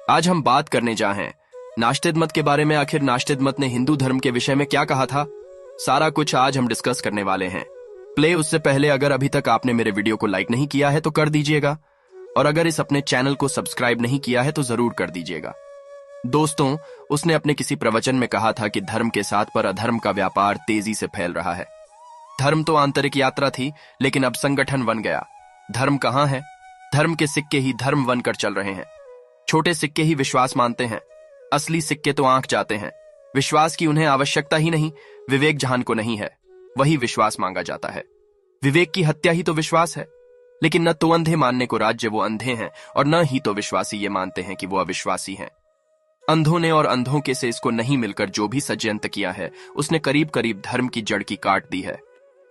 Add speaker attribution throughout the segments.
Speaker 1: आज हम बात करने जा हैं नास्तिक मत के बारे में। आखिर नास्तिक मत ने हिंदू धर्म के विषय में क्या कहा था, सारा कुछ आज हम डिस्कस करने वाले हैं। प्ले उससे पहले अगर अभी तक आपने मेरे वीडियो को लाइक नहीं किया है तो कर दीजिएगा, और अगर इस अपने चैनल को सब्सक्राइब नहीं किया है तो जरूर कर दीजिएगा। दोस्तों, उसने अपने किसी प्रवचन में कहा था कि धर्म के साथ पर अधर्म का व्यापार तेजी से फैल रहा है। धर्म तो आंतरिक यात्रा थी, लेकिन अब संगठन बन गया। धर्म कहाँ है? धर्म के सिक्के ही धर्म बनकर चल रहे हैं। छोटे सिक्के ही विश्वास मानते हैं, असली सिक्के तो आंख जाते हैं। विश्वास की उन्हें आवश्यकता ही नहीं, विवेक जहां को नहीं है वही विश्वास मांगा जाता है। विवेक की हत्या ही तो विश्वास है। लेकिन न तो अंधे मानने को राज्य वो अंधे हैं, और न ही तो विश्वासी ये मानते हैं कि वो अविश्वासी हैं। अंधों ने और अंधों के से इसको नहीं मिलकर जो भी षड्यंत्र किया है, उसने करीब करीब धर्म की जड़ की काट दी है।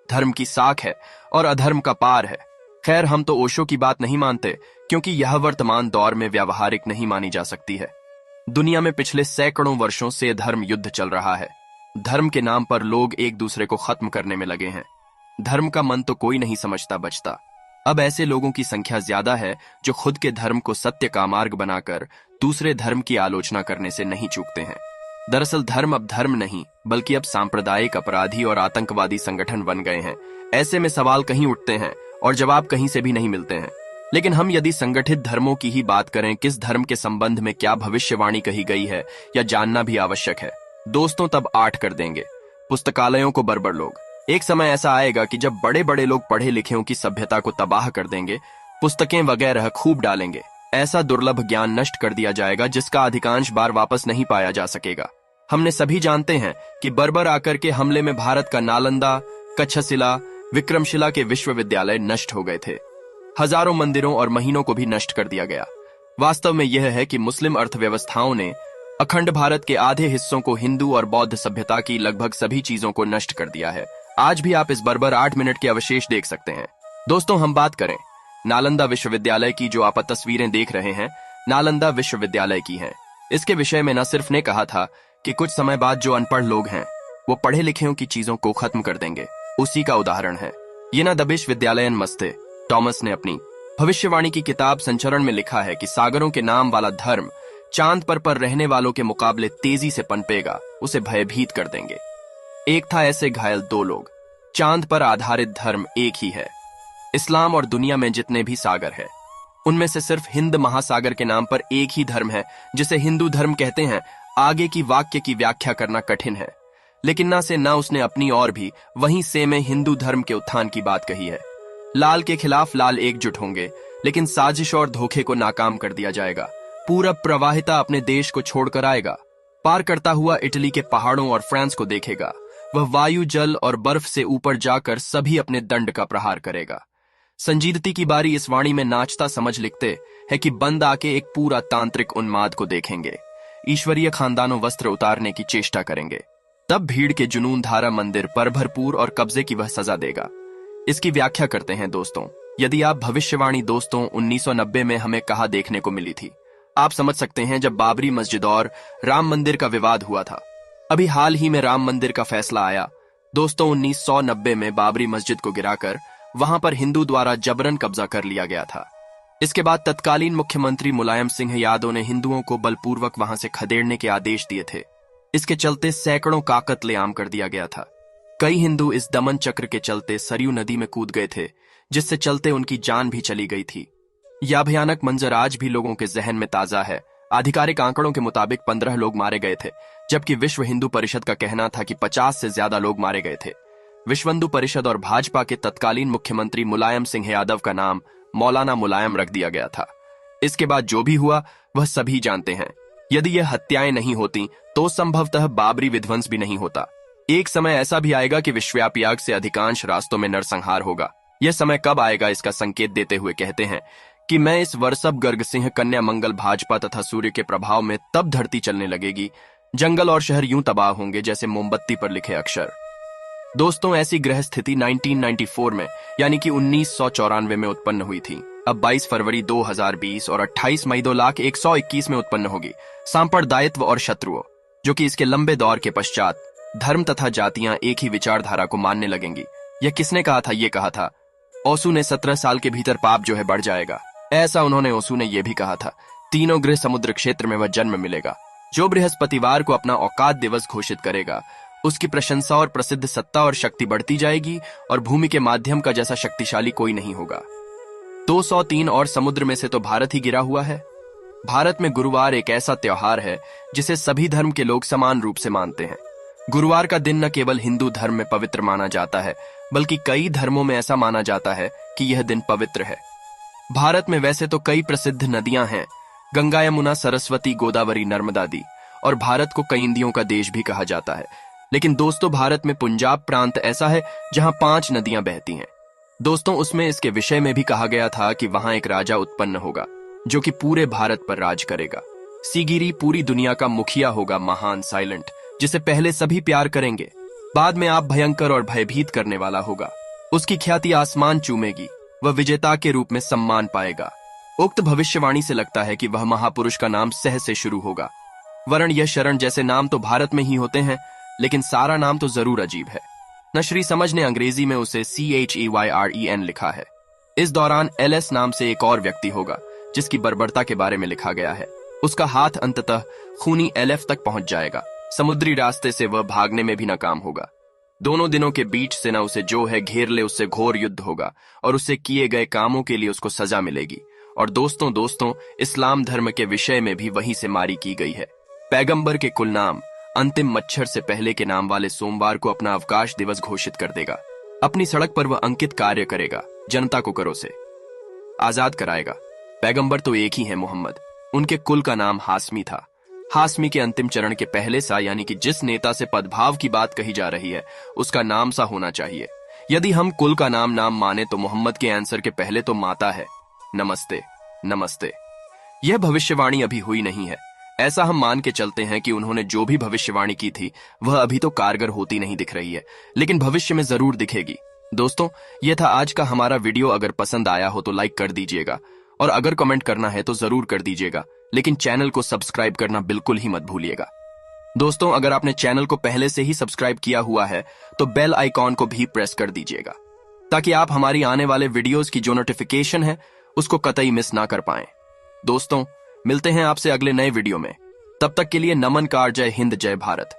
Speaker 1: धर्म की साख है और अधर्म का पार है। खैर, हम तो ओशो की बात नहीं मानते, क्योंकि यह वर्तमान दौर में व्यावहारिक नहीं मानी जा सकती है। दुनिया में पिछले सैकड़ों वर्षों से धर्म युद्ध चल रहा है। धर्म के नाम पर लोग एक दूसरे को खत्म करने में लगे हैं। धर्म का मन तो कोई नहीं समझता बचता। अब ऐसे लोगों की संख्या ज्यादा है जो खुद के धर्म को सत्य का मार्ग बनाकर दूसरे धर्म की आलोचना करने से नहीं चूकते हैं। दरअसल धर्म अब धर्म नहीं, बल्कि अब सांप्रदायिक अपराधी और आतंकवादी संगठन बन गए हैं। ऐसे में सवाल कहीं उठते हैं और जवाब कहीं से भी नहीं मिलते हैं। लेकिन हम यदि संगठित धर्मों की ही बात करें, किस धर्म के संबंध में क्या भविष्यवाणी कही गई है, या जानना भी आवश्यक है। दोस्तों, तब 8 कर देंगे पुस्तकालयों को बर्बर लोग। एक समय ऐसा आएगा कि जब बड़े बड़े लोग पढ़े लिखेों की सभ्यता को तबाह कर देंगे, पुस्तकें वगैरह खूब डालेंगे। ऐसा दुर्लभ ज्ञान नष्ट कर दिया जाएगा जिसका अधिकांश बार वापस नहीं पाया जा सकेगा। हमने सभी जानते हैं कि बर्बर आकर के हमले में भारत का नालंदा, तक्षशिला, विक्रमशिला के विश्वविद्यालय नष्ट हो गए थे। हजारों मंदिरों और महीनों को भी नष्ट कर दिया गया। वास्तव में यह है कि मुस्लिम अर्थव्यवस्थाओं ने अखंड भारत के आधे हिस्सों को हिंदू और बौद्ध सभ्यता की लगभग सभी चीजों को नष्ट कर दिया है। आज भी आप इस बर्बर 8 मिनट के अवशेष देख सकते हैं। दोस्तों, हम बात करें नालंदा विश्वविद्यालय की। जो आप तस्वीरें देख रहे हैं, नालंदा विश्वविद्यालय की हैं। इसके विषय में न सिर्फ ने कहा था कि कुछ समय बाद जो अनपढ़ लोग हैं वो पढ़े लिखेों की चीजों को खत्म कर देंगे, उसी का उदाहरण है ये। न द विश्वविद्यालयन मस्ते टॉमस ने अपनी भविष्यवाणी की किताब संचरण में लिखा है कि सागरों के नाम वाला धर्म चांद पर रहने वालों के मुकाबले तेजी से पनपेगा, उसे भयभीत कर देंगे। एक था ऐसे घायल 2 लोग। चांद पर आधारित धर्म एक ही है। इस्लाम और दुनिया में जितने भी सागर है, उनमें से सिर्फ हिंद महासागर के नाम पर एक ही धर्म है जिसे हिंदू धर्म कहते हैं। आगे की वाक्य की व्याख्या करना कठिन है, लेकिन ना से ना उसने अपनी और भी वहीं से में हिंदू धर्म के उत्थान की बात कही है। लाल के खिलाफ लाल एकजुट होंगे, लेकिन साजिश और धोखे को नाकाम कर दिया जाएगा। पूरब प्रवाहिता अपने देश को छोड़कर आएगा, पार करता हुआ इटली के पहाड़ों और फ्रांस को देखेगा। वह वायु, जल और बर्फ से ऊपर जाकर सभी अपने दंड का प्रहार करेगा। संजीदती की बारी इस वाणी में नाचता समझ लिखते है कि बंद आके एक पूरा तांत्रिक उन्माद को देखेंगे। ईश्वरीय खानदानों वस्त्र उतारने की चेष्टा करेंगे। तब भीड़ के जुनून धारा मंदिर पर भरपूर और कब्जे की वह सजा देगा। इसकी व्याख्या करते हैं दोस्तों। यदि आप भविष्यवाणी दोस्तों 1990 में हमें कहा देखने को मिली थी, आप समझ सकते हैं जब बाबरी मस्जिद और राम मंदिर का विवाद हुआ था। अभी हाल ही में राम मंदिर का फैसला आया। दोस्तों, 1990 में बाबरी मस्जिद को गिराकर वहां पर हिंदू द्वारा जबरन कब्जा कर लिया गया था। इसके बाद तत्कालीन मुख्यमंत्री मुलायम सिंह यादव ने हिंदुओं को बलपूर्वक वहां से खदेड़ने के आदेश दिए थे। इसके चलते सैकड़ों का कत्लेआम कर दिया गया था। कई हिंदू इस दमन चक्र के चलते सरयू नदी में कूद गए थे, जिससे चलते उनकी जान भी चली गई थी। यह भयानक मंजर आज भी लोगों के जहन में ताजा है। आधिकारिक आंकड़ों के मुताबिक 15 लोग मारे गए थे, जबकि विश्व हिंदू परिषद का कहना था कि 50 से ज्यादा लोग मारे गए थे। विश्व हिंदू परिषद और भाजपा के तत्कालीन मुख्यमंत्री मुलायम सिंह यादव का नाम मौलाना मुलायम रख दिया गया था। इसके बाद जो भी हुआ वह सभी जानते हैं। यदि यह हत्याएं नहीं होती तो संभवतः बाबरी विध्वंस भी नहीं होता। एक समय ऐसा भी आएगा कि विश्वव्यापी आग से अधिकांश रास्तों में नरसंहार होगा। यह समय कब आएगा इसका संकेत देते हुए कहते हैं कि मैं इस वर्षभ गर्ग सिंह कन्या मंगल भाजपा तथा सूर्य के प्रभाव में तब धरती चलने लगेगी, जंगल और शहर यूं तबाह होंगे जैसे मोमबत्ती पर लिखे अक्षर। दोस्तों, ऐसी ग्रह स्थिति 1994 में यानी कि 1994 में उत्पन्न हुई थी। अब 22 फरवरी 2020 और 28 मई 2121 में उत्पन्न होगी। सांप्रदायित्व और शत्रुओं, जो कि इसके लंबे दौर के पश्चात धर्म तथा जातियां एक ही विचारधारा को मानने लगेंगी। यह किसने कहा था? ये कहा था ओशो ने। 17 साल के भीतर पाप जो है बढ़ जाएगा। ऐसा उन्होंने ओशो ने यह भी कहा था तीनों ग्रह समुद्र क्षेत्र में वह जन्म मिलेगा। जो बृहस्पतिवार को अपना औकात दिवस घोषित करेगा, उसकी प्रशंसा और प्रसिद्ध सत्ता और शक्ति बढ़ती जाएगी और भूमि के माध्यम का जैसा शक्तिशाली कोई नहीं होगा। 203 और समुद्र में से तो भारत ही गिरा हुआ है। भारत में गुरुवार एक ऐसा त्योहार है जिसे सभी धर्म के लोग समान रूप से मानते हैं। गुरुवार का दिन न केवल हिंदू धर्म में पवित्र माना जाता है, बल्कि कई धर्मों में ऐसा माना जाता है कि यह दिन पवित्र है। भारत में वैसे तो कई प्रसिद्ध नदियां हैं, गंगा, यमुना, सरस्वती, गोदावरी, नर्मदादी, और भारत को कई नदियों का देश भी कहा जाता है। लेकिन दोस्तों, भारत में पंजाब प्रांत ऐसा है जहां 5 नदियां बहती हैं। दोस्तों, उसमें इसके विषय में भी कहा गया था कि वहां एक राजा उत्पन्न होगा जो कि पूरे भारत पर राज करेगा। सीगिरी पूरी दुनिया का मुखिया होगा, महान साइलेंट, जिसे पहले सभी प्यार करेंगे, बाद में आप भयंकर और भयभीत करने वाला होगा। उसकी ख्याति आसमान चूमेगी, वह विजेता के रूप में सम्मान पाएगा। उक्त भविष्यवाणी से लगता है कि वह महापुरुष का नाम सह से शुरू होगा। वरण, यश, शरण जैसे नाम तो भारत में ही होते हैं, लेकिन सारा नाम तो जरूर अजीब है। नशरी समझ ने अंग्रेजी में उसे CHEYREN लिखा है। इस दौरान LS नाम से एक और व्यक्ति होगा जिसकी बर्बरता के बारे में लिखा गया है। उसका हाथ अंततः खूनी LF तक पहुंच जाएगा। समुद्री रास्ते से वह भागने में भी नाकाम होगा। दोनों दिनों के बीच से न उसे जो है घेर ले, उससे घोर युद्ध होगा और उससे किए गए कामों के लिए उसको सजा मिलेगी। और दोस्तों, इस्लाम धर्म के विषय में भी वहीं से मारी की गई है। पैगंबर के कुल नाम अंतिम मच्छर से पहले के नाम वाले सोमवार को अपना अवकाश दिवस घोषित कर देगा। अपनी सड़क पर वह अंकित कार्य करेगा, जनता को करों से आजाद कराएगा। पैगंबर तो एक ही है, मोहम्मद। उनके कुल का नाम हाशमी था। हाशमी के अंतिम चरण के पहले सा, यानी कि जिस नेता से पदभाव की बात कही जा रही है, उसका नाम सा होना चाहिए। यदि हम कुल का नाम माने तो मोहम्मद के आंसर के पहले तो माता है। नमस्ते, नमस्ते। यह भविष्यवाणी अभी हुई नहीं है। ऐसा हम मान के चलते हैं कि उन्होंने जो भी भविष्यवाणी की थी वह अभी तो कारगर होती नहीं दिख रही है, लेकिन भविष्य में जरूर दिखेगी। दोस्तों, यह था आज का हमारा वीडियो। अगर पसंद आया हो तो लाइक कर दीजिएगा और अगर कमेंट करना है तो जरूर कर दीजिएगा, लेकिन चैनल को सब्सक्राइब करना बिल्कुल ही मत भूलिएगा। दोस्तों, अगर आपने चैनल को पहले से ही सब्सक्राइब किया हुआ है तो बेल आइकॉन को भी प्रेस कर दीजिएगा, ताकि आप हमारी आने वाले वीडियोस की जो नोटिफिकेशन है उसको कतई मिस ना कर पाएं। दोस्तों, मिलते हैं आपसे अगले नए वीडियो में। तब तक के लिए नमन कार। जय हिंद, जय भारत।